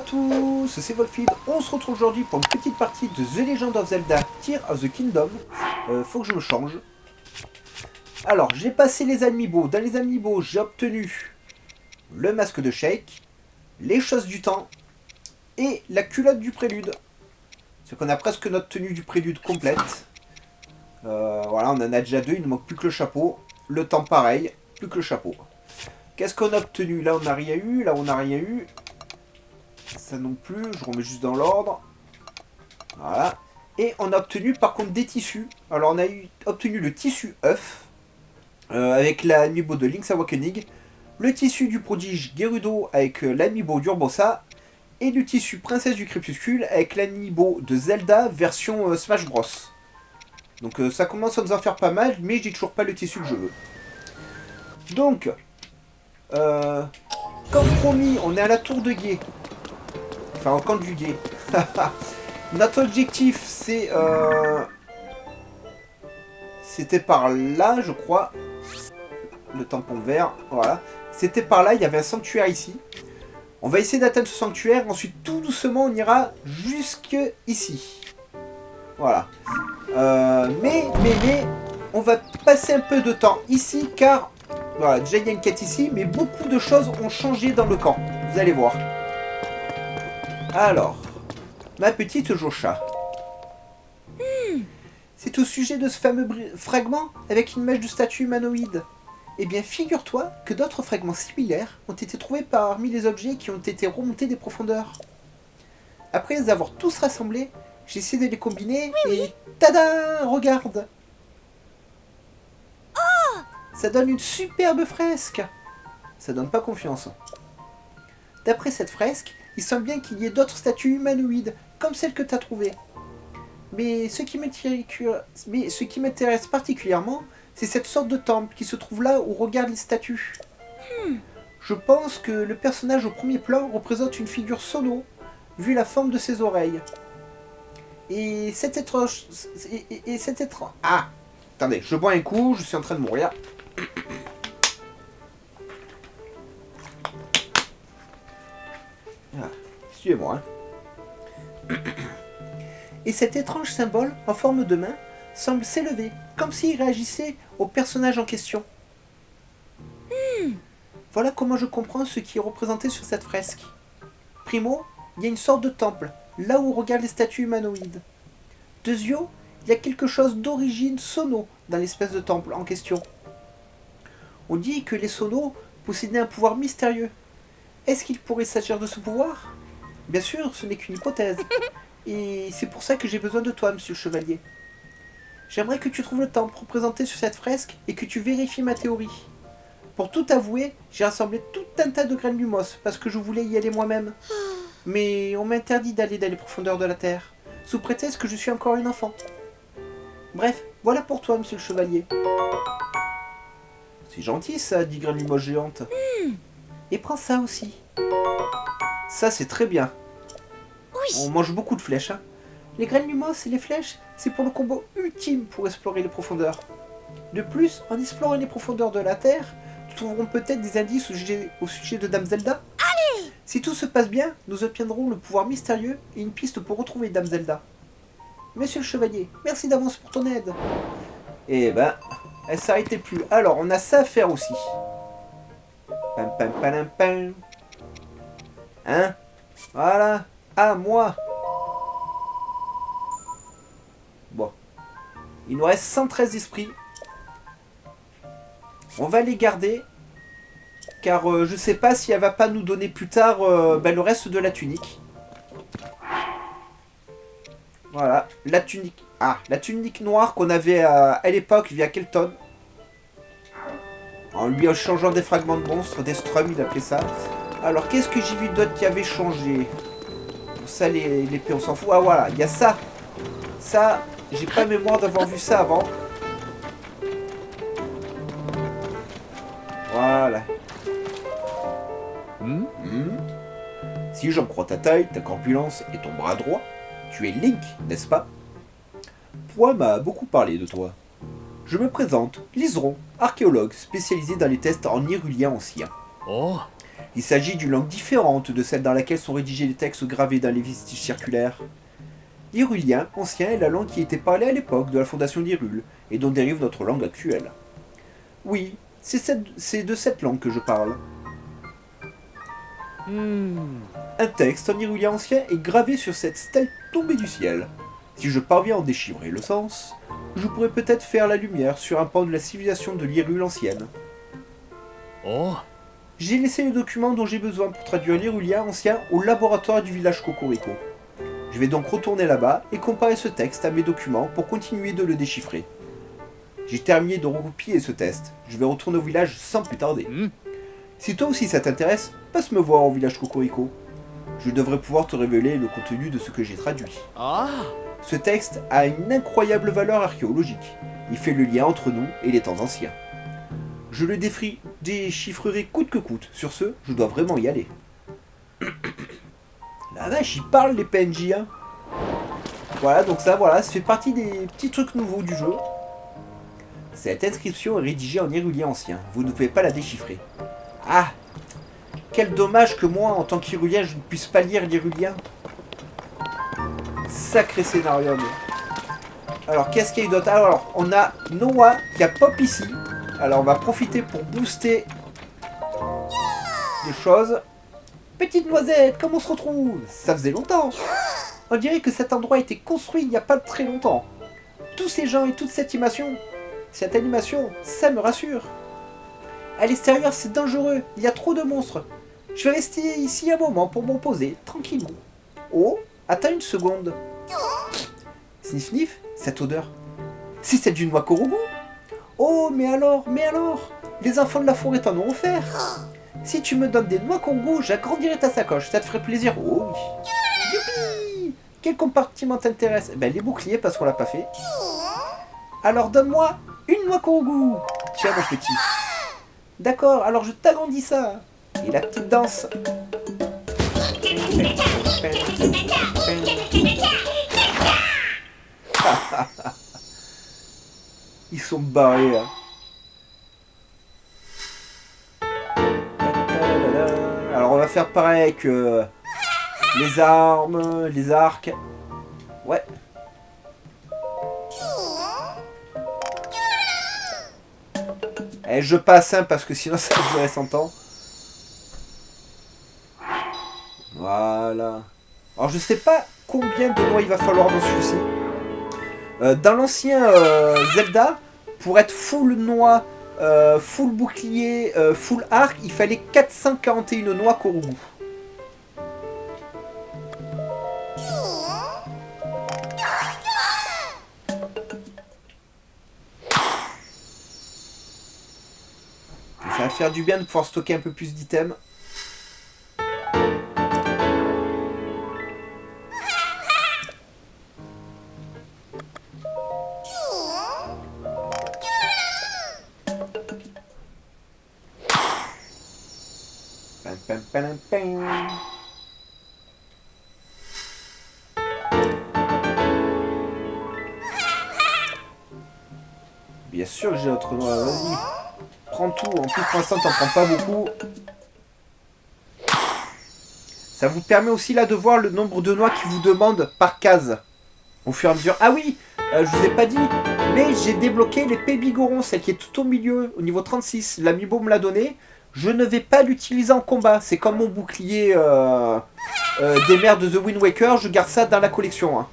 tous, c'est Wolfid. On se retrouve aujourd'hui pour une petite partie de The Legend of Zelda Tears of the Kingdom. Faut que je me change. Alors, j'ai passé les amiibo. Dans les amiibo, j'ai obtenu le masque de Sheik, les choses du temps et la culotte du prélude. C'est qu'on a presque notre tenue du prélude complète. Voilà, on en a déjà deux, il ne manque plus que le chapeau. Le temps pareil, plus que le chapeau. Qu'est-ce qu'on a obtenu? Là, on n'a rien eu, là, on n'a rien eu. Ça non plus, je remets juste dans l'ordre. Voilà. Et on a obtenu par contre des tissus. Alors on a obtenu le tissu œuf avec l'amiibo de Link's Awakening, le tissu du prodige Gerudo avec l'amiibo d'Urbosa et du tissu Princesse du Crépuscule avec l'amiibo de Zelda version Smash Bros. Donc ça commence à nous en faire pas mal, mais j'ai toujours pas le tissu que je veux. Donc, comme promis, on est à la tour de guet. Enfin, au camp du guet. Notre objectif, c'est... C'était par là, je crois. Le tampon vert, voilà. C'était par là, il y avait un sanctuaire ici. On va essayer d'atteindre ce sanctuaire. Ensuite, tout doucement, on ira jusque ici. Voilà. Mais, on va passer un peu de temps ici, car... Voilà, déjà, il y a une quête ici, mais beaucoup de choses ont changé dans le camp. Vous allez voir. Alors, ma petite Josha. C'est au sujet de ce fameux fragment avec une image de statue humanoïde. Eh bien, figure-toi que d'autres fragments similaires ont été trouvés parmi les objets qui ont été remontés des profondeurs. Après les avoir tous rassemblés, j'ai essayé de les combiner et... Tada! Regarde! Ça donne une superbe fresque! Ça donne pas confiance. D'après cette fresque, il semble bien qu'il y ait d'autres statues humanoïdes, comme celle que tu as trouvée. Mais ce qui m'intéresse particulièrement, c'est cette sorte de temple qui se trouve là où regardent les statues. Je pense que le personnage au premier plan représente une figure sono, vu la forme de ses oreilles. Et cet étrange... Ah! Attendez, je bois un coup, je suis en train de mourir. Ah, suivez-moi. Et cet étrange symbole, en forme de main, semble s'élever, comme s'il réagissait au personnage en question. Voilà comment je comprends ce qui est représenté sur cette fresque. Primo, il y a une sorte de temple, là où regardent les statues humanoïdes. Deuxio, il y a quelque chose d'origine sono dans l'espèce de temple en question. On dit que les sonos possédaient un pouvoir mystérieux. Est-ce qu'il pourrait s'agir de ce pouvoir? Bien sûr, ce n'est qu'une hypothèse. Et c'est pour ça que j'ai besoin de toi, monsieur le chevalier. J'aimerais que tu trouves le temple représenté sur cette fresque et que tu vérifies ma théorie. Pour tout avouer, j'ai rassemblé tout un tas de graines lumos parce que je voulais y aller moi-même. Mais on m'interdit d'aller dans les profondeurs de la terre, sous prétexte que je suis encore une enfant. Bref, voilà pour toi, monsieur le chevalier. C'est gentil ça, dit graine lumos géante. Et prends ça aussi. Ça, c'est très bien. On mange beaucoup de flèches. Hein. Les graines lumos et les flèches, c'est pour le combo ultime pour explorer les profondeurs. De plus, en explorant les profondeurs de la Terre, nous trouverons peut-être des indices au sujet de Dame Zelda. Allez! Si tout se passe bien, nous obtiendrons le pouvoir mystérieux et une piste pour retrouver Dame Zelda. Monsieur le chevalier, merci d'avance pour ton aide. Eh ben, elle s'arrêtait plus. Alors, on a ça à faire aussi. Pam pam pam pam. Hein? Voilà. Ah, moi. Bon. Il nous reste 113 esprits. On va les garder. Car je sais pas si elle va pas nous donner plus tard le reste de la tunique. Voilà. La tunique. Ah, la tunique noire qu'on avait à l'époque via Kelton. En lui changeant des fragments de monstres, des strums, il appelait ça. Alors, qu'est-ce que j'ai vu d'autre qui avait changé? Ça, l'épée, on s'en fout. Ah, voilà, il y a ça. Ça, j'ai pas mémoire d'avoir vu ça avant. Voilà. Si j'en crois ta taille, ta corpulence et ton bras droit, tu es Link, n'est-ce pas? Poi m'a beaucoup parlé de toi. Je me présente, Liseron, archéologue spécialisé dans les tests en Hyrulien ancien. Oh. Il s'agit d'une langue différente de celle dans laquelle sont rédigés les textes gravés dans les vestiges circulaires. L'hyrulien ancien est la langue qui était parlée à l'époque de la fondation d'Hyrule, et dont dérive notre langue actuelle. Oui, c'est de cette langue que je parle. Un texte en hyrulien ancien est gravé sur cette stèle tombée du ciel. Si je parviens à en déchiffrer le sens, je pourrais peut-être faire la lumière sur un pan de la civilisation de l'Hyrule ancienne. Oh. J'ai laissé les documents dont j'ai besoin pour traduire l'hyrulien ancien au laboratoire du village Cocorico. Je vais donc retourner là-bas et comparer ce texte à mes documents pour continuer de le déchiffrer. J'ai terminé de recopier ce test. Je vais retourner au village sans plus tarder. Si toi aussi ça t'intéresse, passe me voir au village Cocorico. Je devrais pouvoir te révéler le contenu de ce que j'ai traduit. Ah. Ce texte a une incroyable valeur archéologique. Il fait le lien entre nous et les temps anciens. Je le déchiffrerai coûte que coûte. Sur ce, je dois vraiment y aller. La vache, ils parlent les PNJ, hein. Voilà, donc ça fait partie des petits trucs nouveaux du jeu. Cette inscription est rédigée en hyrulien ancien. Vous ne pouvez pas la déchiffrer. Ah, quel dommage que moi, en tant qu'hyrulien, je ne puisse pas lire l'hyrulien. Sacré scénario. Alors, qu'est-ce qu'il y a eu d'autre? Alors, on a Noah qui a pop ici. Alors, on va profiter pour booster des choses. Petite noisette, comment on se retrouve? Ça faisait longtemps. On dirait que cet endroit a été construit il n'y a pas très longtemps. Tous ces gens et toute cette animation, ça me rassure. À l'extérieur, c'est dangereux. Il y a trop de monstres. Je vais rester ici un moment pour m'en poser, tranquillement. Oh, attends une seconde. Sniff sniff, cette odeur. Si c'est du noix Korogu. Oh, mais alors, les enfants de la forêt t'en ont offert. Si tu me donnes des noix Korogu, j'agrandirai ta sacoche, ça te ferait plaisir. Oh oui. Youpi. Quel compartiment t'intéresse? Ben les boucliers parce qu'on l'a pas fait. Alors donne-moi une noix Korogu. Tiens mon petit. D'accord, alors je t'agrandis ça. Et la petite danse. Ils sont barrés. Hein. Alors on va faire pareil avec les armes, les arcs. Ouais. Et je passe hein, parce que sinon ça durerait 100 ans. Voilà. Alors je sais pas combien de noix il va falloir dans celui-ci. Dans l'ancien Zelda, pour être full noix, full bouclier, full arc, il fallait 441 noix Korogu. Ça va faire du bien de pouvoir stocker un peu plus d'items. Pam, pam, pam. Bien sûr que j'ai autre noix, vas-y. Prends tout, en plus pour l'instant t'en prends pas beaucoup. Ça vous permet aussi là de voir le nombre de noix qui vous demandent par case. Au fur et à mesure. Ah oui, je vous ai pas dit, mais j'ai débloqué l'épée Bigoron, celle qui est tout au milieu, au niveau 36. L'amiibo me l'a donné. Je ne vais pas l'utiliser en combat. C'est comme mon bouclier des mers de The Wind Waker. Je garde ça dans la collection. Hein.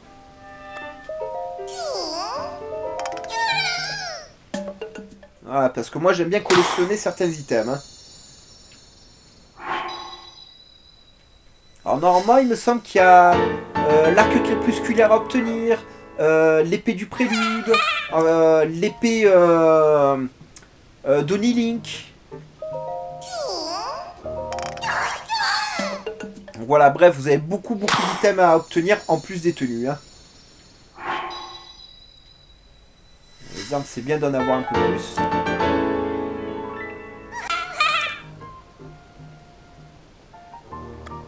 Voilà, parce que moi j'aime bien collectionner certains items. Hein. Alors normalement il me semble qu'il y a l'arc crépusculaire à obtenir, l'épée du prélude, l'épée d'Oni Link. Voilà, bref, vous avez beaucoup d'items à obtenir en plus des tenues. Hein. Les armes, c'est bien d'en avoir un peu plus.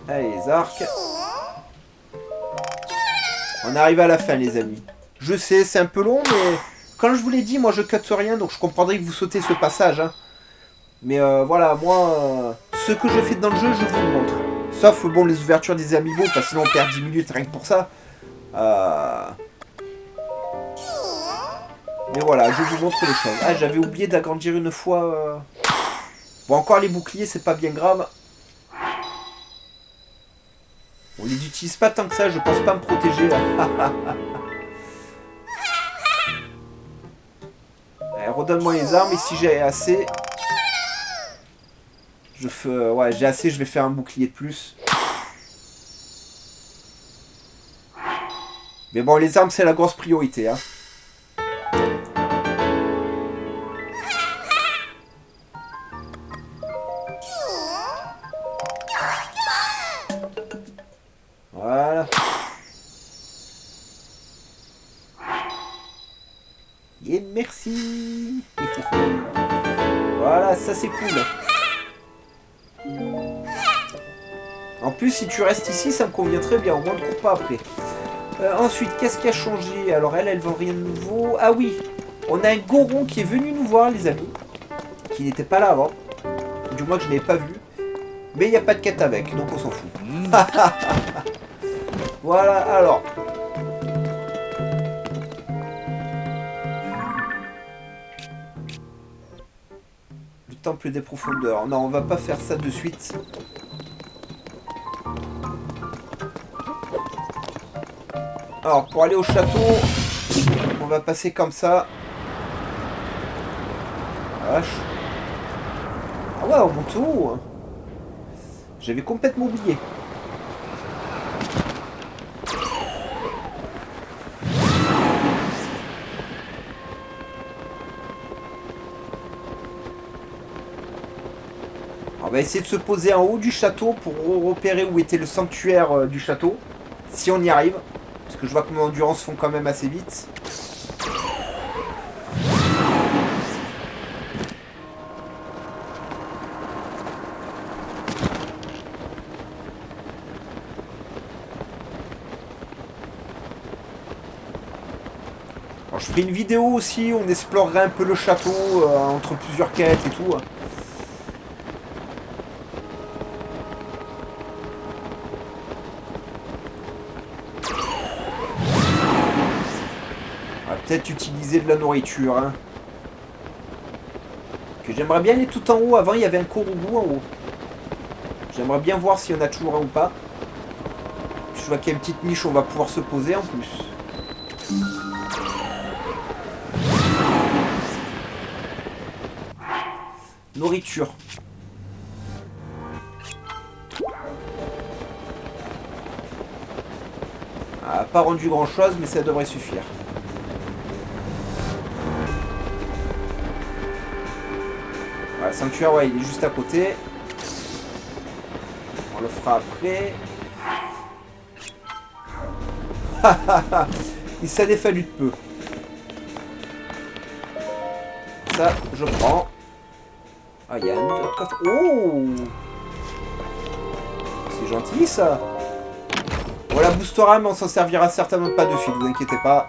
Allez, les arcs. On arrive à la fin, les amis. Je sais, c'est un peu long, mais quand je vous l'ai dit, moi je cut rien, donc je comprendrais que vous sautez ce passage. Hein. Mais voilà, moi, ce que je fais dans le jeu, je vous le montre. Sauf, bon, les ouvertures des amiibo, parce que sinon on perd 10 minutes rien que pour ça. Mais voilà, je vous montre les choses. Ah, j'avais oublié d'agrandir une fois. Bon, encore les boucliers, c'est pas bien grave. On les utilise pas tant que ça, je pense pas me protéger là. Allez, redonne-moi les armes et si j'ai assez... Je fais... ouais, j'ai assez, je vais faire un bouclier de plus. Mais bon, les armes, c'est la grosse priorité, hein. Voilà. Et merci. Voilà, ça c'est cool. En plus, si tu restes ici, ça me convient très bien. Au moins, on ne court pas après. Ensuite, qu'est-ce qui a changé? Alors, elle vend rien de nouveau. Ah oui, on a un Goron qui est venu nous voir, les amis. Qui n'était pas là avant. Du moins que je ne l'ai pas vu. Mais il n'y a pas de quête avec, donc on s'en fout. Voilà, alors. Le temple des profondeurs. Non, on va pas faire ça de suite. Alors, pour aller au château, on va passer comme ça. Ah, vache. Ah ouais, on monte haut. J'avais complètement oublié. On va essayer de se poser en haut du château pour repérer où était le sanctuaire du château. Si on y arrive. Parce que je vois que mes endurances font quand même assez vite. Alors, je ferai une vidéo aussi, on explorerait un peu le château entre plusieurs quêtes et tout. Peut-être utiliser de la nourriture. Hein. Que j'aimerais bien aller tout en haut. Avant, il y avait un Korugu en haut. J'aimerais bien voir s'il y en a toujours un ou pas. Je vois qu'il y a une petite niche où on va pouvoir se poser en plus. Nourriture. Ah, pas rendu grand chose, mais ça devrait suffire. Le sanctuaire, ouais, il est juste à côté. On le fera après. Il s'en est fallu de peu. Ça, je prends. Ah, il y a un autre coffre. Oh! C'est gentil, ça. On la boostera, mais on s'en servira certainement pas de suite, vous inquiétez pas.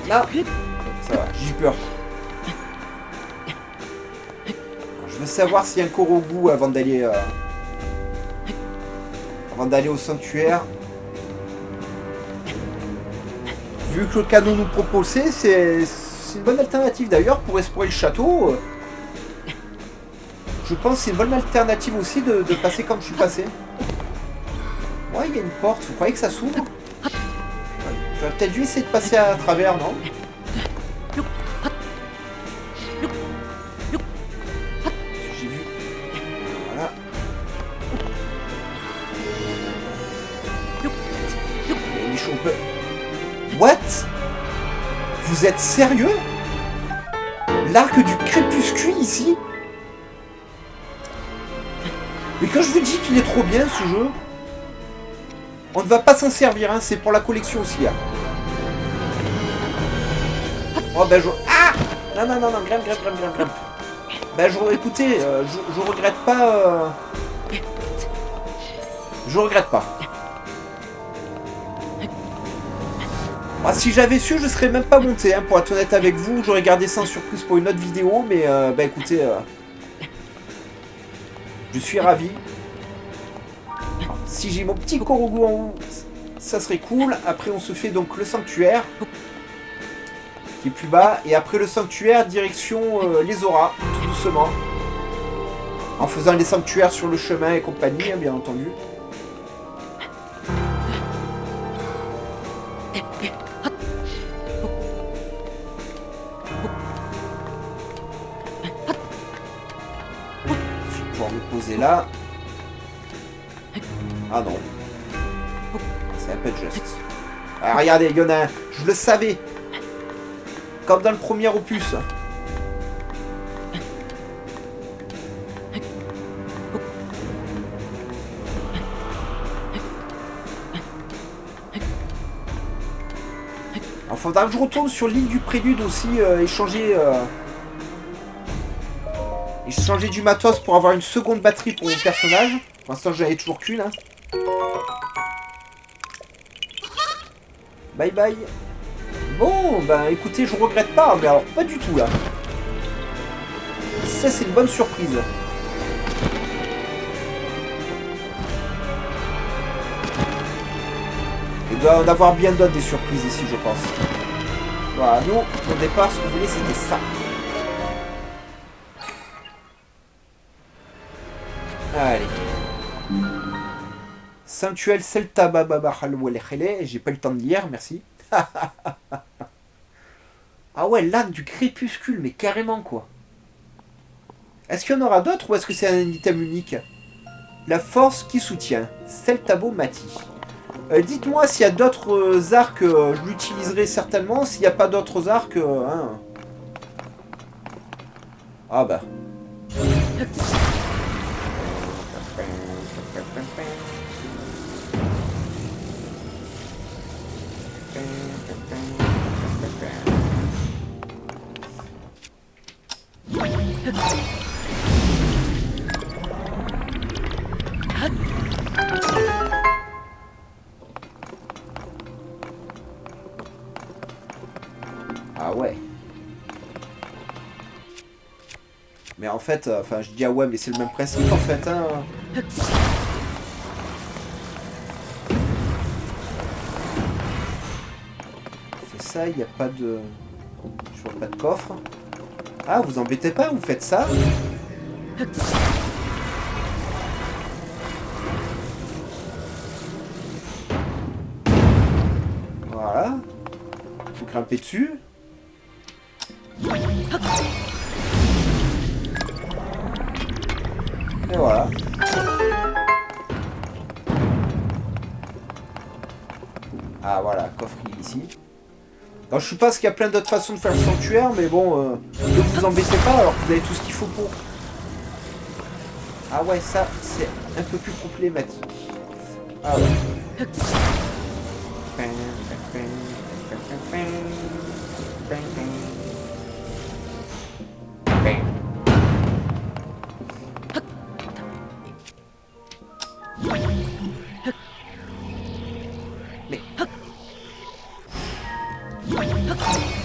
Là, ça va, j'ai eu peur. Je veux savoir s'il y a un Korugu avant d'aller au sanctuaire. Vu que le canon nous propulsé, c'est une bonne alternative d'ailleurs pour explorer le château. Je pense que c'est une bonne alternative aussi de passer comme je suis passé. Ouais, il y a une porte, vous croyez que ça s'ouvre? J'aurais peut-être dû essayer de passer à travers, non? J'ai vu. Voilà. Il y a une niche, on peut... What? Vous êtes sérieux? L'arc du crépuscule ici? Mais quand je vous dis qu'il est trop bien ce jeu, on ne va pas s'en servir, hein, c'est pour la collection aussi. Hein. Oh ben je... Ah! Non, grimpe. Ben écoutez, je regrette pas... Je regrette pas. Ah, si j'avais su, je serais même pas monté, hein, pour être honnête avec vous. J'aurais gardé ça en surprise pour une autre vidéo, mais bah écoutez, je suis ravi. Si j'ai mon petit Korogu en haut, ça serait cool. Après, on se fait donc le sanctuaire, qui est plus bas. Et après le sanctuaire, direction les auras, tout doucement. En faisant les sanctuaires sur le chemin et compagnie, hein, bien entendu. Je vais pouvoir me poser là. Ah non. C'est un peu juste. Ah, regardez, il y en a un. Je le savais. Comme dans le premier opus. Alors, faudra que je retourne sur l'île du Prélude aussi, échanger du matos pour avoir une seconde batterie pour mon personnage. Pour l'instant, j'en ai toujours qu'une. Hein. Bye bye. Bon, ben écoutez, je regrette pas, mais alors pas du tout là. Ça, c'est une bonne surprise. Il doit en avoir bien d'autres des surprises ici, je pense. Voilà, nous, au départ, ce qu'on voulait, c'était ça. Allez. Sanctuel Celta Baba Halwelechele. J'ai pas eu le temps de lire, merci. Ah ouais, lac du crépuscule, mais carrément quoi. Est-ce qu'il y en aura d'autres ou est-ce que c'est un item unique? La force qui soutient. Celtabo Mati. Dites-moi s'il y a d'autres arcs, je l'utiliserai certainement. S'il n'y a pas d'autres arcs, hein. Ah bah. Ah ouais. Mais en fait, enfin je dis ah ouais, mais c'est le même principe en fait, hein. C'est ça, il n'y a pas de... Je vois pas de coffre. Ah, vous embêtez pas, vous faites ça. Voilà. Faut grimper dessus. Et voilà. Ah voilà, coffre qui est ici. Alors je sais pas qu'il y a plein d'autres façons de faire le sanctuaire, mais bon, ne vous embêtez pas alors que vous avez tout ce qu'il faut pour. Ah ouais, ça c'est un peu plus problématique. Ah ouais. Mais...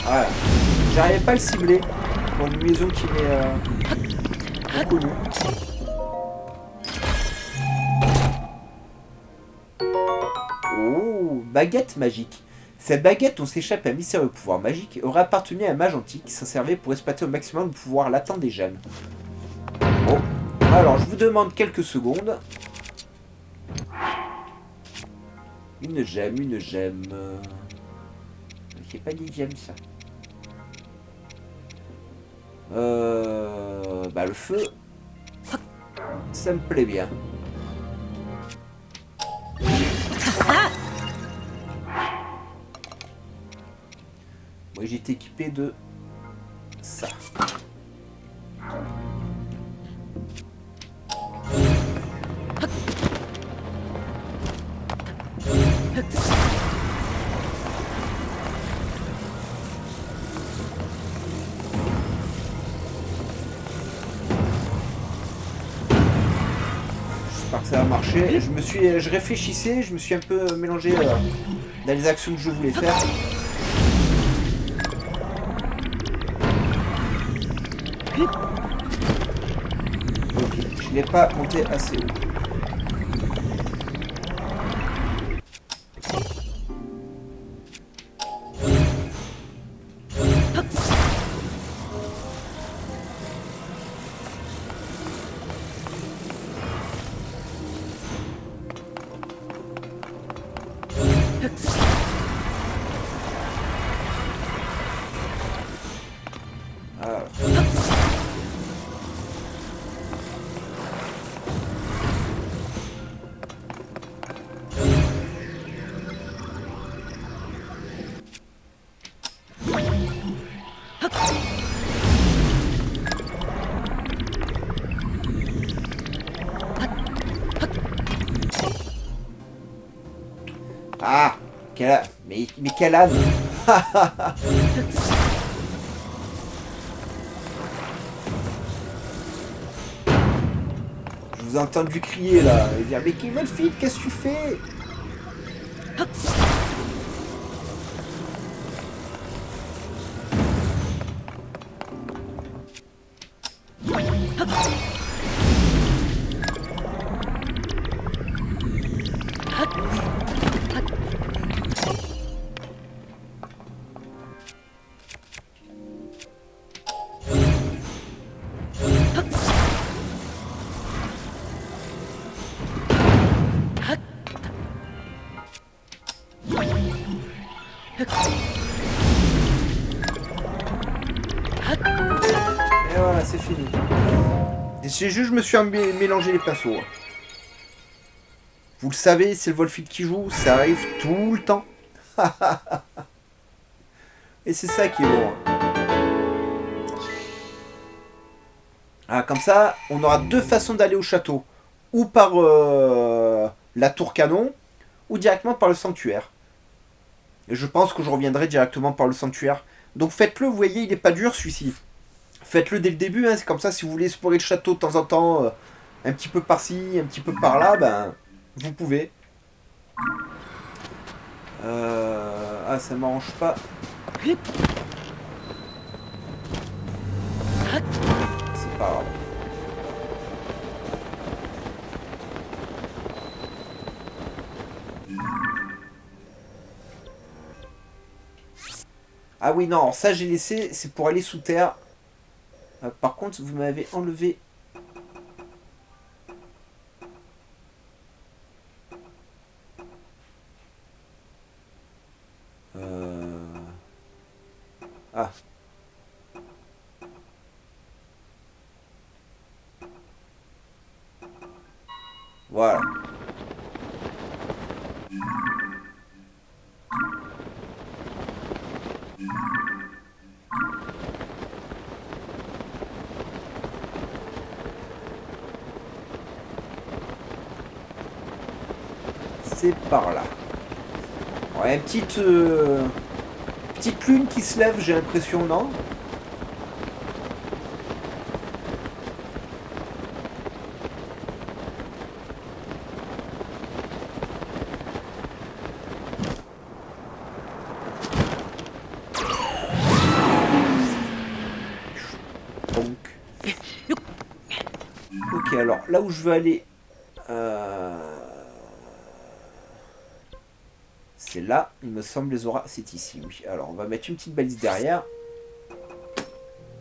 Voilà. J'arrivais pas à le cibler. Pour une maison qui m'est inconnue. Oh, baguette magique. Cette baguette dont s'échappe un mystérieux pouvoir magique aurait appartenu à un mage antique qui s'en servait pour exploiter au maximum le pouvoir latent des gemmes. Bon, alors je vous demande quelques secondes. Une gemme, une gemme. J'ai pas dit gemme ça. Bah le feu, ça me plaît bien. Moi j'ai été équipé de ça. J'espère que ça va marcher. Je réfléchissais, je me suis un peu mélangé dans les actions que je voulais faire. Ok, je l'ai pas monté assez haut. Ah, mais quel âne. Je vous ai entendu crier là et dire mais Wolfid, qu'est-ce que tu fais? Et voilà, c'est fini. Et c'est juste je me suis mélangé les pinceaux. Vous le savez, c'est le Wolfid qui joue, ça arrive tout le temps. Et c'est ça qui est bon. Ah, comme ça, on aura deux façons d'aller au château. Ou par la tour canon, ou directement par le sanctuaire. Et je pense que je reviendrai directement par le sanctuaire. Donc faites-le, vous voyez, il n'est pas dur celui-ci. Faites-le dès le début, hein, c'est comme ça, si vous voulez explorer le château de temps en temps, un petit peu par-ci, un petit peu par-là, ben, vous pouvez. Ah, ça m'arrange pas. C'est pas grave. Ah oui, non, ça j'ai laissé, c'est pour aller sous terre. Par contre, vous m'avez enlevé... Ah. Voilà. C'est par là. Ouais, petite lune qui se lève, j'ai l'impression, non? Donc. Ok, alors là où je veux aller, c'est là, il me semble, les auras, c'est ici, oui. Alors on va mettre une petite balise derrière.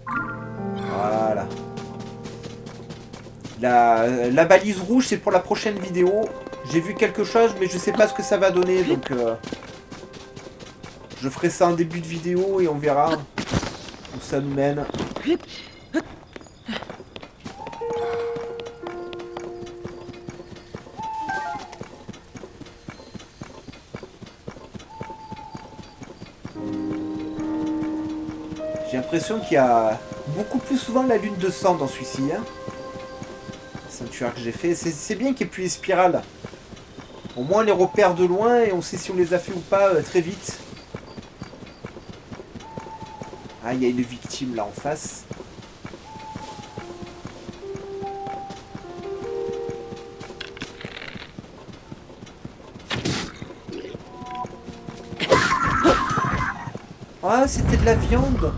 Voilà. La balise rouge, c'est pour la prochaine vidéo. J'ai vu quelque chose, mais je sais pas ce que ça va donner, donc je ferai ça en début de vidéo et on verra où ça nous mène. J'ai l'impression qu'il y a beaucoup plus souvent la lune de sang dans celui-ci. Hein. Sanctuaire que j'ai fait. C'est bien qu'il n'y ait plus les spirales. Au moins on les repère de loin et on sait si on les a fait ou pas très vite. Ah, il y a une victime là en face. Ah, c'était de la viande.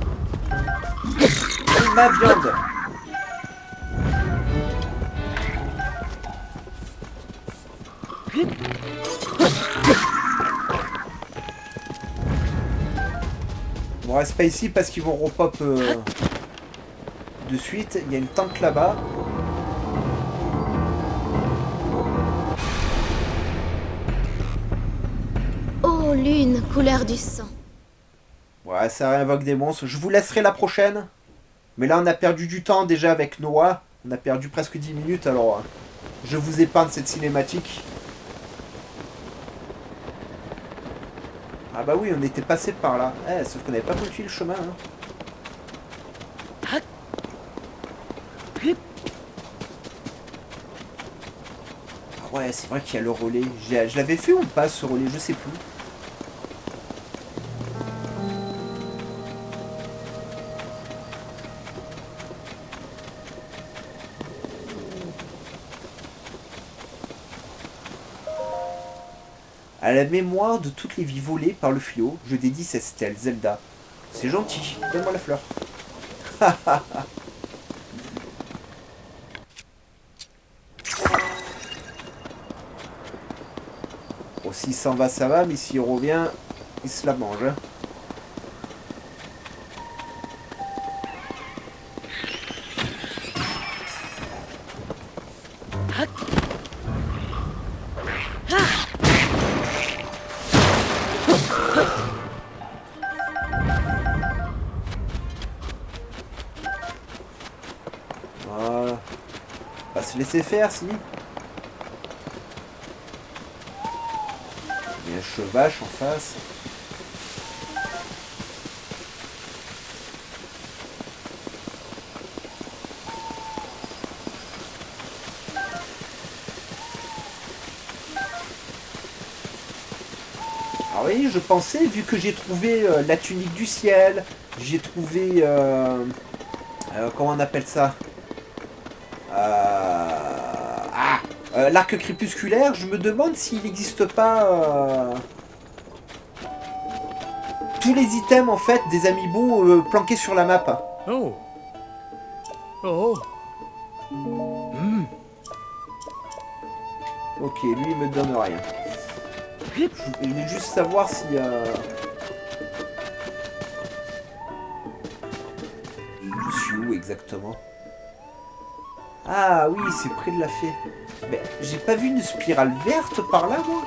Ma viande. Bon, reste pas ici parce qu'ils vont repop de suite. Il y a une tente là-bas. Oh, lune, couleur du sang. Ouais, ça réinvoque des monstres. Je vous laisserai la prochaine. Mais là, on a perdu du temps déjà avec Noah. On a perdu presque 10 minutes, alors je vous épargne cette cinématique. Ah bah oui, on était passé par là. Eh, sauf qu'on n'avait pas continué le chemin. Hein. Ah ouais, c'est vrai qu'il y a le relais. Je l'avais fait ou pas, ce relais? Je sais plus. À la mémoire de toutes les vies volées par le fléau, je dédie cette stèle, Zelda. C'est gentil, donne-moi la fleur. Bon, s'il s'en va, ça va, mais s'il revient, il se la mange. Hein. Voilà. On va se laisser faire, si. Il y a un chevache en face. Ah oui, je pensais, vu que j'ai trouvé la tunique du ciel, j'ai trouvé... comment on appelle ça l'arc crépusculaire, je me demande s'il n'existe pas tous les items en fait des amiibo planqués sur la map. Oh. Oh. Ok, lui il me donne rien. Je voulais juste savoir si... Je suis où exactement? Ah oui, c'est près de la fée. Mais j'ai pas vu une spirale verte par là, moi.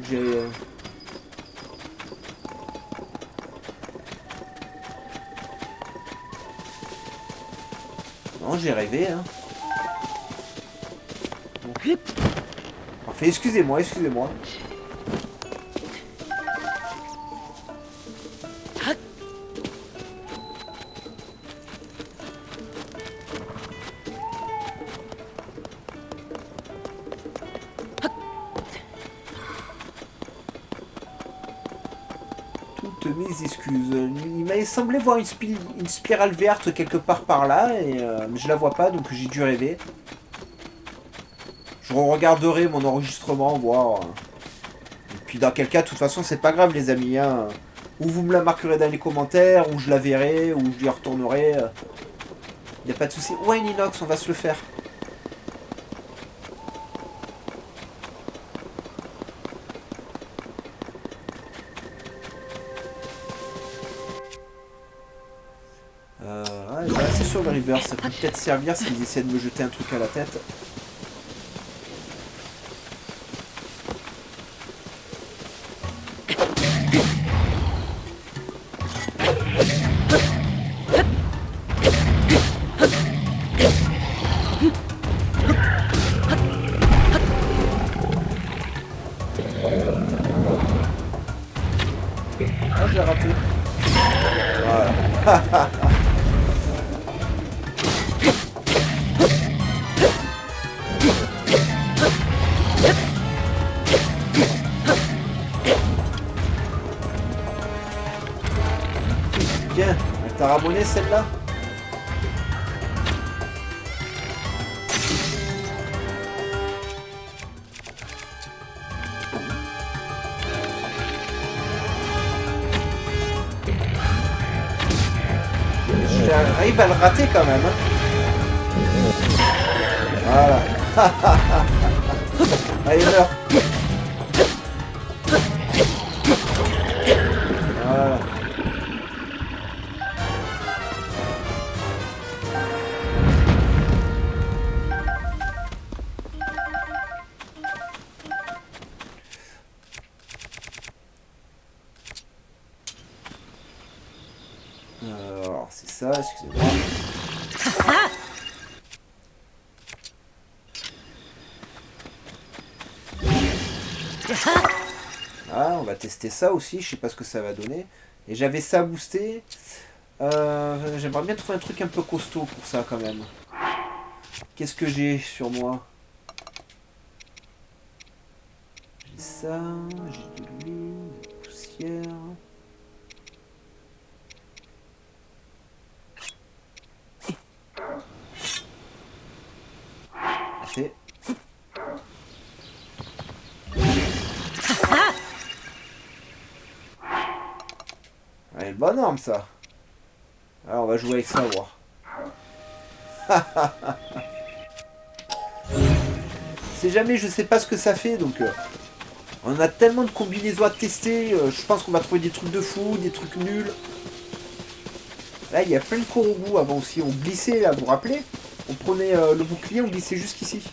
J'ai... Non, j'ai rêvé, hein. Bon. Enfin, excusez-moi, excusez-moi. Toutes mes excuses. Il m'avait semblé voir une spirale verte quelque part par là, mais je la vois pas, donc j'ai dû rêver. Je regarderai mon enregistrement, voir. Et puis dans quel cas, de toute façon, c'est pas grave, les amis. Hein. Ou vous me la marquerez dans les commentaires, ou je la verrai, ou je y retournerai. Y a pas de souci. Ouais, Ninox, on va se le faire. Ouais, bah, c'est sur le river, ça peut peut-être servir s'ils essaient de me jeter un truc à la tête. Ah, je l'ai raté. Voilà. Bien, elle t'a rabonné celle-là? J'arrive à le rater quand même. Hein. Voilà. Allez, meurs. Voilà. Alors, c'est ça, excusez-moi. Ah, on va tester ça aussi, je sais pas ce que ça va donner. Et j'avais ça boosté. J'aimerais bien trouver un truc un peu costaud pour ça quand même. Qu'est-ce que j'ai sur moi? J'ai ça, j'ai de l'huile, de la poussière. C'est... Ouais, bonne arme ça. Alors on va jouer avec ça, voir. C'est jamais, je sais pas ce que ça fait, donc on a tellement de combinaisons à tester. Je pense qu'on va trouver des trucs de fou, des trucs nuls. Là il y a plein de Korogu avant aussi. On glissait là, vous vous rappelez? On prenait le bouclier, on glissait jusqu'ici.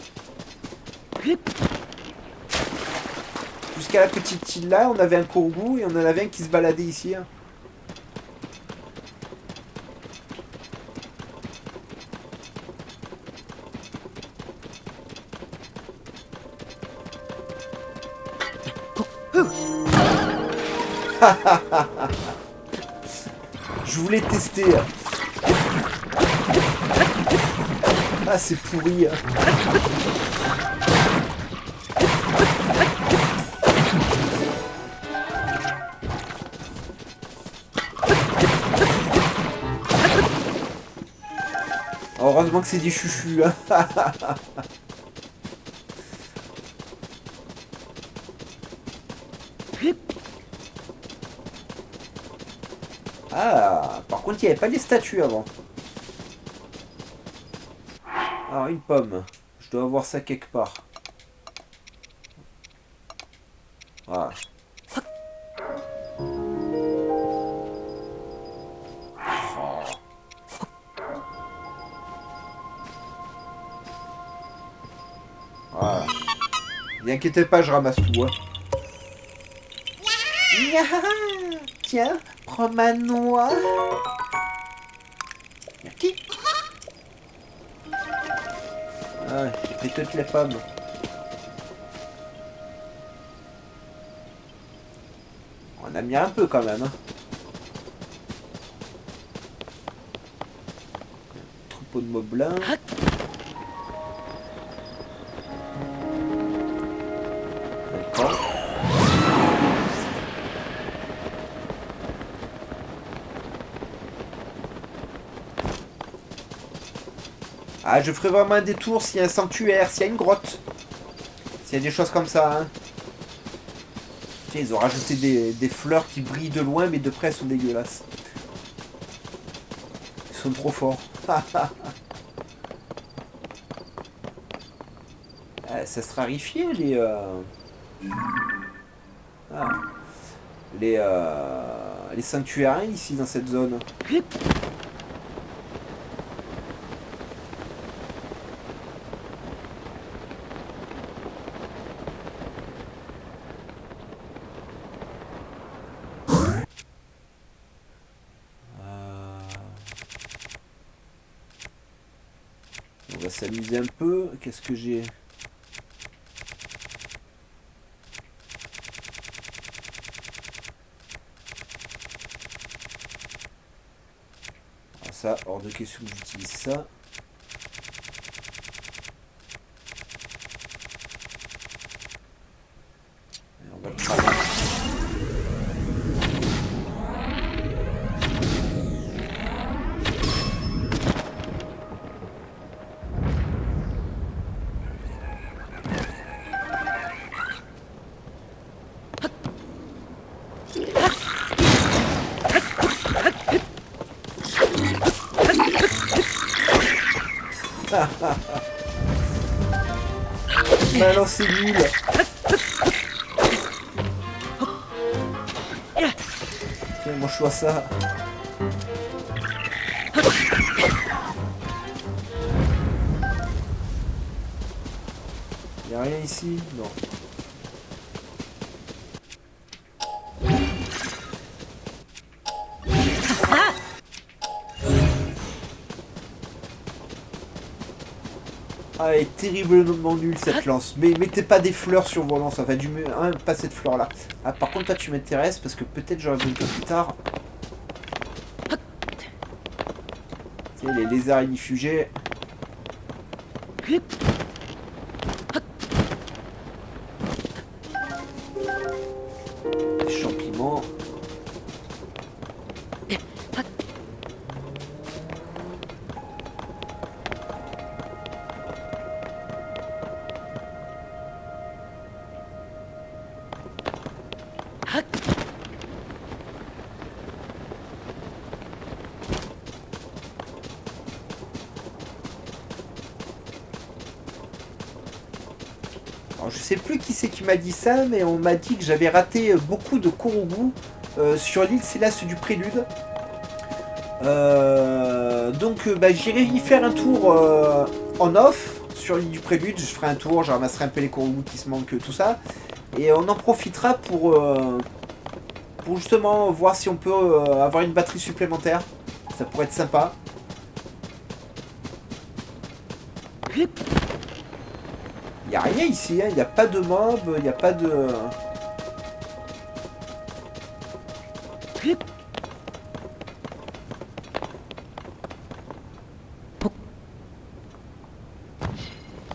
Jusqu'à la petite île là, on avait un Korogu et on en avait un qui se baladait ici. Hein. Je voulais tester. Ah, c'est pourri. Heureusement que c'est des chuchus. Hein. Ah, par contre, il n'y avait pas les statues avant. Alors, une pomme. Je dois avoir ça quelque part. Voilà. Voilà. Ne inquiétez pas, je ramasse tout. Hein. Tiens, prends ma noix. Merci. Ah, j'ai pris toutes les pommes. On a mis un peu quand même. Hein. Troupeau de moblins. D'accord. Ah, je ferai vraiment un détour s'il y a un sanctuaire, s'il y a une grotte. S'il y a des choses comme ça, hein. Tiens, ils ont rajouté des fleurs qui brillent de loin, mais de près elles sont dégueulasses. Ils sont trop forts. Ah, ça se raréfie, les... Ah. Les sanctuaires ici, dans cette zone. On va s'amuser un peu. Qu'est-ce que j'ai? Ah, ça, hors de question que j'utilise ça. Et on va le travailler. Bah non, c'est nul. Tiens, moi je vois ça. Y'a rien ici? Non. Ah, elle est terriblement nulle cette lance. Mais mettez pas des fleurs sur vos lances. Enfin, du mieux, hein, pas cette fleur là. Ah, par contre, toi tu m'intéresses parce que peut-être j'aurai besoin de toi plus tard. Tu sais, les lézards ignifugés. Les champignons. Alors, je sais plus qui c'est qui m'a dit ça, mais on m'a dit que j'avais raté beaucoup de Korogu sur l'île Céleste du Prélude. Donc bah, j'irai y faire un tour en off sur l'île du Prélude. Je ferai un tour, je ramasserai un peu les Korogu qui se manquent, tout ça. Et on en profitera pour justement voir si on peut avoir une batterie supplémentaire. Ça pourrait être sympa. Il n'y a rien ici, il n'y a pas de mob, il n'y a pas de...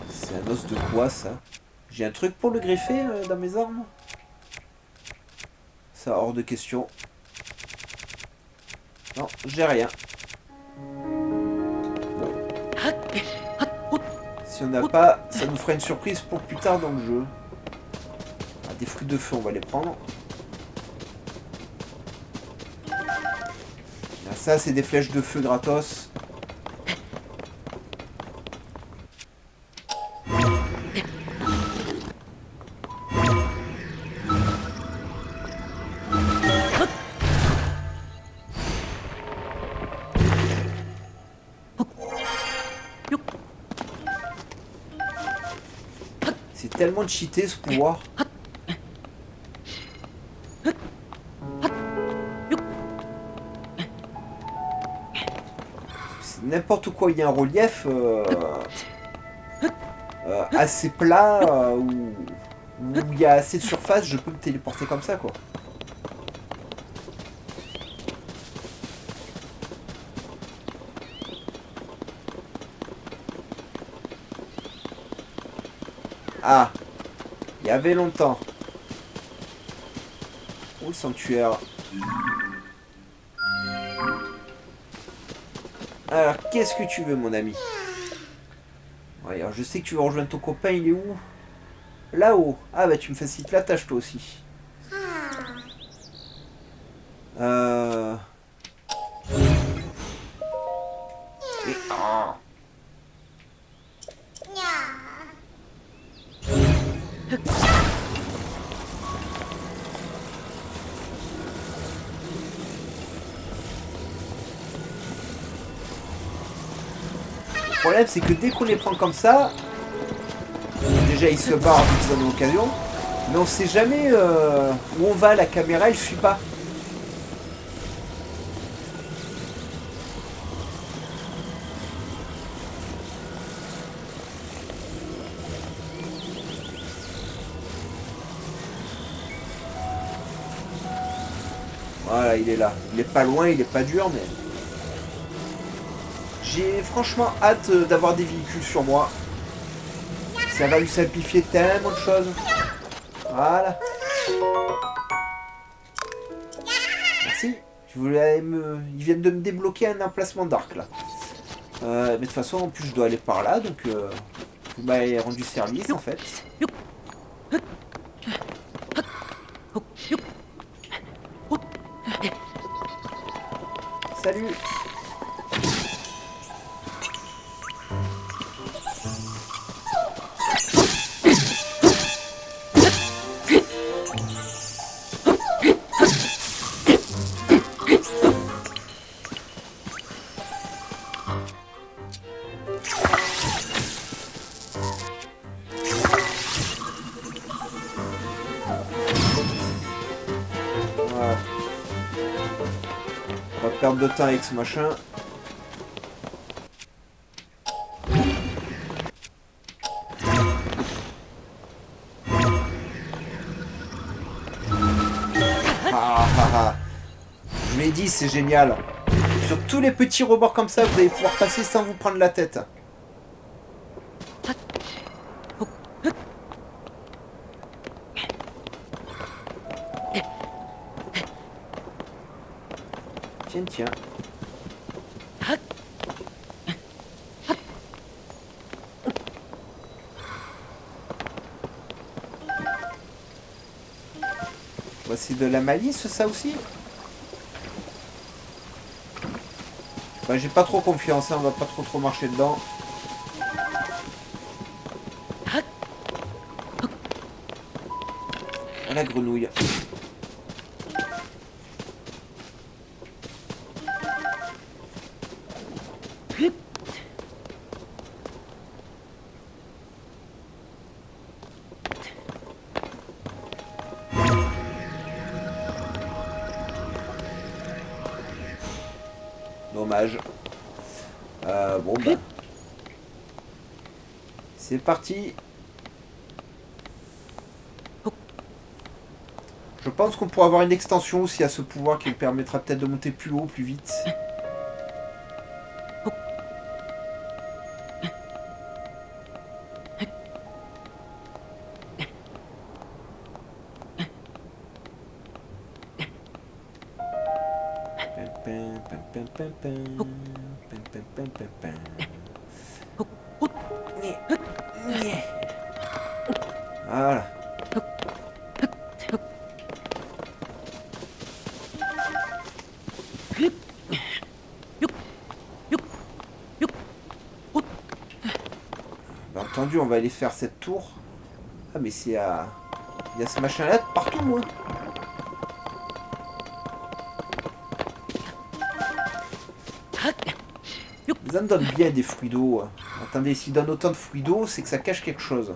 C'est un os de quoi ça? J'ai un truc pour le greffer dans mes armes? Ça hors de question. Non, j'ai rien. Si on n'a pas, ça nous fera une surprise pour plus tard dans le jeu. Ah, des fruits de feu, on va les prendre. Ah, ça, c'est des flèches de feu gratos. C'est tellement cheaté ce pouvoir. C'est n'importe quoi, il y a un relief assez plat où il y a assez de surface, je peux me téléporter comme ça quoi. Ah, il y avait longtemps. Oh, le sanctuaire. Alors, qu'est-ce que tu veux, mon ami? Ouais, alors, je sais que tu veux rejoindre ton copain, il est où? Là-haut. Ah, bah, tu me facilites la tâche, toi aussi. Et... ah. Le problème, c'est que dès qu'on les prend comme ça, déjà ils se barrent dès qu'ils en ont l'occasion, mais on sait jamais où on va, la caméra elle suit pas. Voilà, il est là. Il est pas loin, il est pas dur, mais... J'ai franchement hâte d'avoir des véhicules sur moi. Ça va lui simplifier tellement de choses. Voilà. Merci. Je voulais me... Ils viennent de me débloquer un emplacement d'arc là. Mais de toute façon, en plus, je dois aller par là, donc vous m'avez rendu service en fait. Salut. perdre de temps avec ce machin. Je vous l'ai dit, c'est génial. Sur tous les petits rebords comme ça, vous allez pouvoir passer sans vous prendre la tête. Tiens, tiens. Voici de la malice, ça aussi. Bah, j'ai pas trop confiance, hein, on va pas trop marcher dedans. Ah, la grenouille. Dommage. Bon bah. C'est parti. Je pense qu'on pourra avoir une extension aussi à ce pouvoir qui me permettra peut-être de monter plus haut, plus vite. Voilà. Bien entendu, on va aller faire cette tour. Ah mais c'est à... Il y a ce machin là partout, moi. Ça me donne bien des fruits d'eau. Attendez, s'il donne autant de fruits d'eau, c'est que ça cache quelque chose.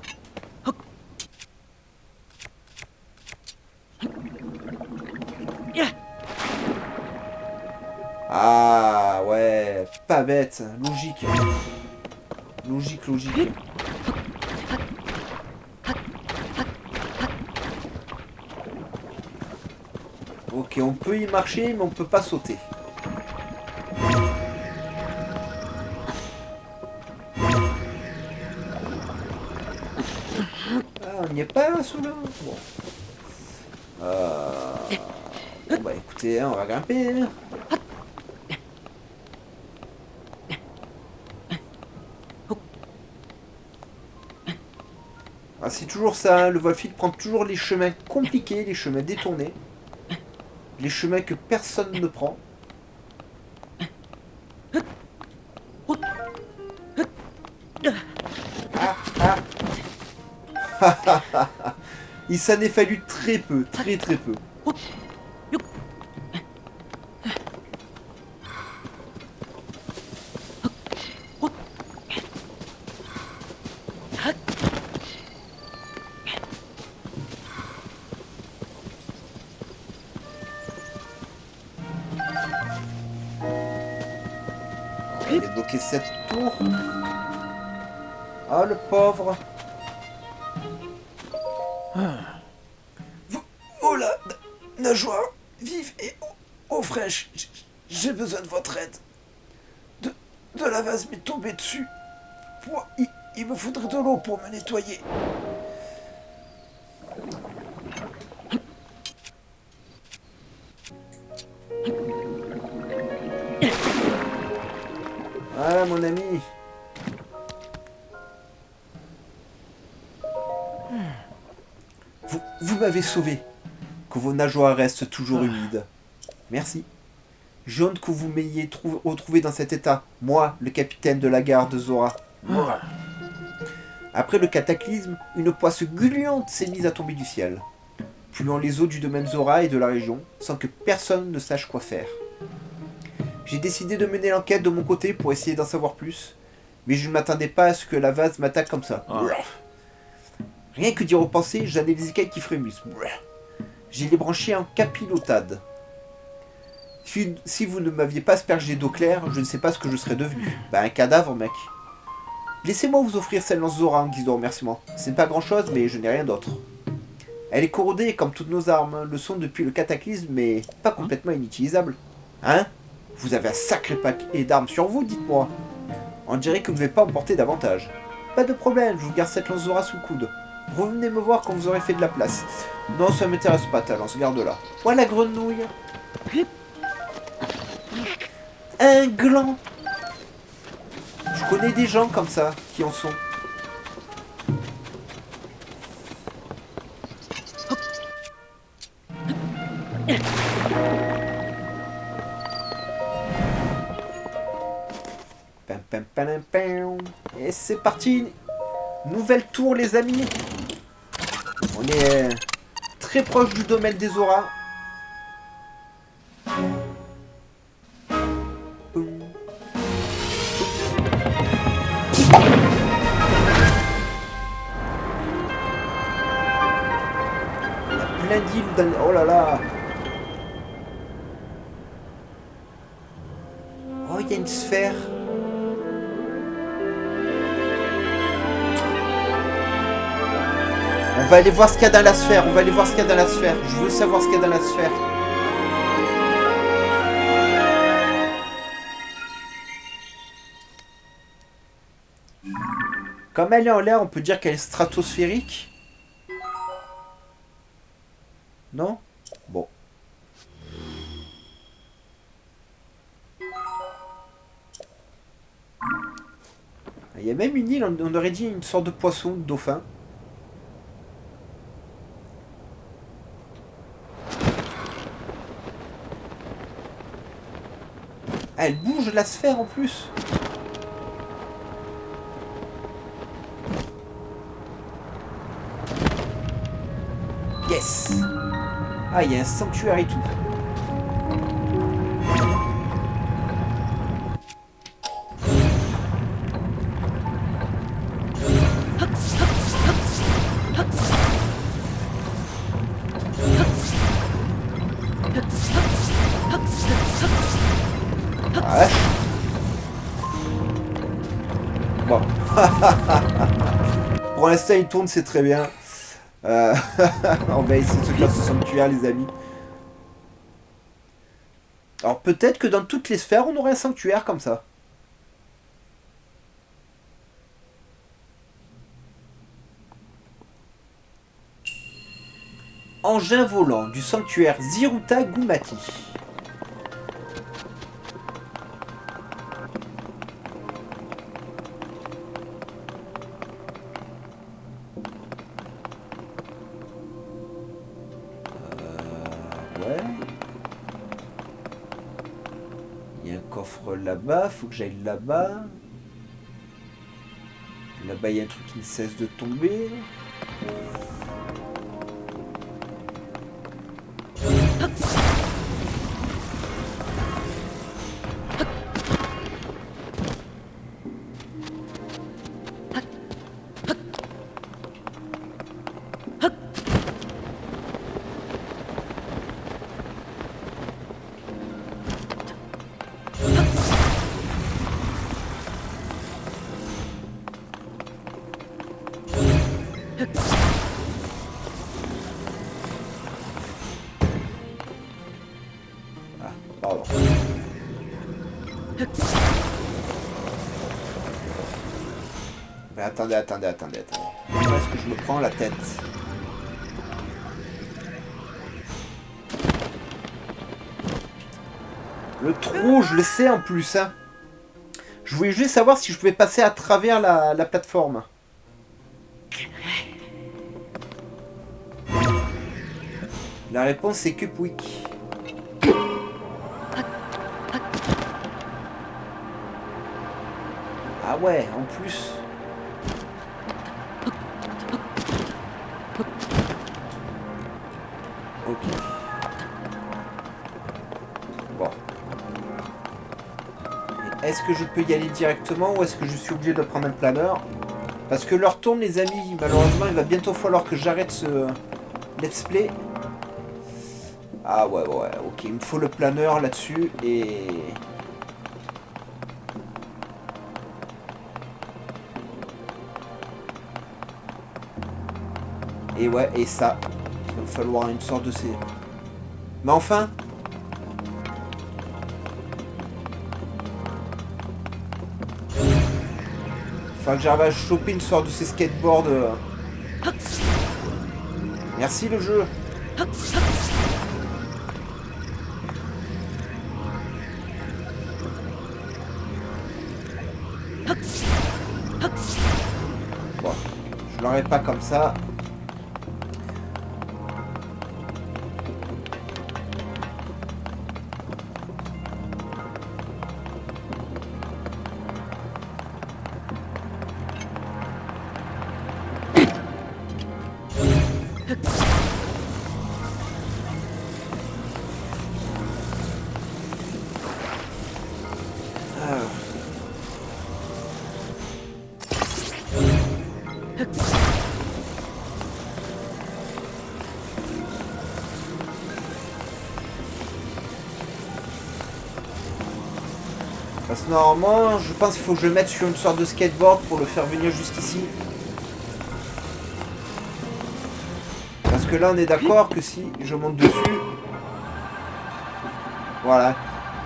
Ah ouais, pas bête, logique. Logique. Ok, on peut y marcher, mais on peut pas sauter. On n'y est pas sous là. Bon. Bon bah écoutez, hein, on va grimper. Ah, c'est toujours ça, hein, le Volfield prend toujours les chemins compliqués, les chemins détournés. Les chemins que personne ne prend. Il s'en est fallu très peu, très peu. On va débloquer cette tour. Ah, le pauvre. Oh là, nageoire, vive et eau fraîche. J'ai besoin de votre aide. De la vase m'est tombée dessus. Il me faudrait de l'eau pour me nettoyer. Voilà mon ami. Vous m'avez sauvé. Que vos nageoires restent toujours humides. Merci. J'ai honte que vous m'ayez retrouvé dans cet état. Moi, le capitaine de la gare de Zora. Après le cataclysme, une poisse gluante s'est mise à tomber du ciel, polluant les eaux du domaine Zora et de la région, sans que personne ne sache quoi faire. J'ai décidé de mener l'enquête de mon côté pour essayer d'en savoir plus, mais je ne m'attendais pas à ce que la vase m'attaque comme ça. Rien que d'y repenser, j'en ai les écailles qui frémissent. J'ai les branchés en capilotade. Si vous ne m'aviez pas aspergé d'eau claire, je ne sais pas ce que je serais devenu. Bah un cadavre, mec. Laissez-moi vous offrir cette lance Zora en guise de remerciement. C'est pas grand-chose, mais je n'ai rien d'autre. Elle est corrodée comme toutes nos armes, le sont depuis le cataclysme, mais pas complètement inutilisable. Hein? Vous avez un sacré paquet d'armes sur vous, dites-moi. On dirait que vous ne devez pas en porter davantage. Pas de problème, je vous garde cette lance Zora sous le coude. Revenez me voir quand vous aurez fait de la place. Non, ça m'intéresse pas ta lance, garde-la. Voilà la grenouille. Un gland. Je connais des gens comme ça, qui en sont. Pam, pam, pam, pam. Et c'est parti. Nouvelle tour, les amis. On est très proche du domaine des auras. Plein d'îles dans... Oh là là. Oh, il y a une sphère. On va aller voir ce qu'il y a dans la sphère. On va aller voir ce qu'il y a dans la sphère. Je veux savoir ce qu'il y a dans la sphère. Comme elle est en l'air, on peut dire qu'elle est stratosphérique. Non? Bon. Il y a même une île, on aurait dit une sorte de poisson, de dauphin. Ah, elle bouge la sphère en plus. Yes. Ah, il y a un sanctuaire et tout. Ah, bon. Pour l'instant, il tourne, c'est très bien. On va essayer de se faire ce sanctuaire, les amis. Alors peut-être que dans toutes les sphères, on aurait un sanctuaire comme ça. Engin volant du sanctuaire Ziruta Gumati. Ouais. Il y a un coffre là-bas, faut que j'aille là-bas. Là-bas, il y a un truc qui ne cesse de tomber. Ah, pardon. Mais attendez. Où est-ce que je me prends la tête? Le trou, je le sais en plus, hein. Je voulais juste savoir si je pouvais passer à travers la plateforme. La réponse est que Pouic. Ah ouais, en plus. Ok. Bon. Est-ce que je peux y aller directement ou est-ce que je suis obligé de prendre un planeur? Parce que l'heure tourne, les amis. Malheureusement, il va bientôt falloir que j'arrête ce let's play. Ah ouais, ok, il me faut le planeur là-dessus et... Et ouais, et ça, il va me falloir une sorte de... Mais enfin... Enfin que j'arrive à choper une sorte de ces skateboards. Merci le jeu. Bon, je l'aurais pas comme ça. Parce que normalement, je pense qu'il faut que je le mette sur une sorte de skateboard pour le faire venir jusqu'ici. Parce que là, on est d'accord que si je monte dessus... Voilà.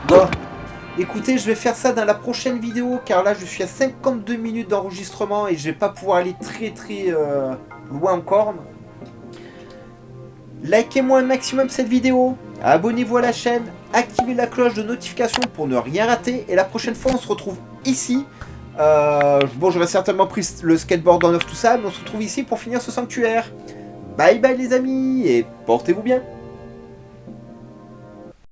Bon, écoutez, je vais faire ça dans la prochaine vidéo, car là, je suis à 52 minutes d'enregistrement et je vais pas pouvoir aller très loin encore. Likez-moi un maximum cette vidéo, abonnez-vous à la chaîne, activez la cloche de notification pour ne rien rater, et la prochaine fois on se retrouve ici. Bon, j'aurais certainement pris le skateboard en off tout ça, mais on se retrouve ici pour finir ce sanctuaire. Bye bye les amis, et portez-vous bien.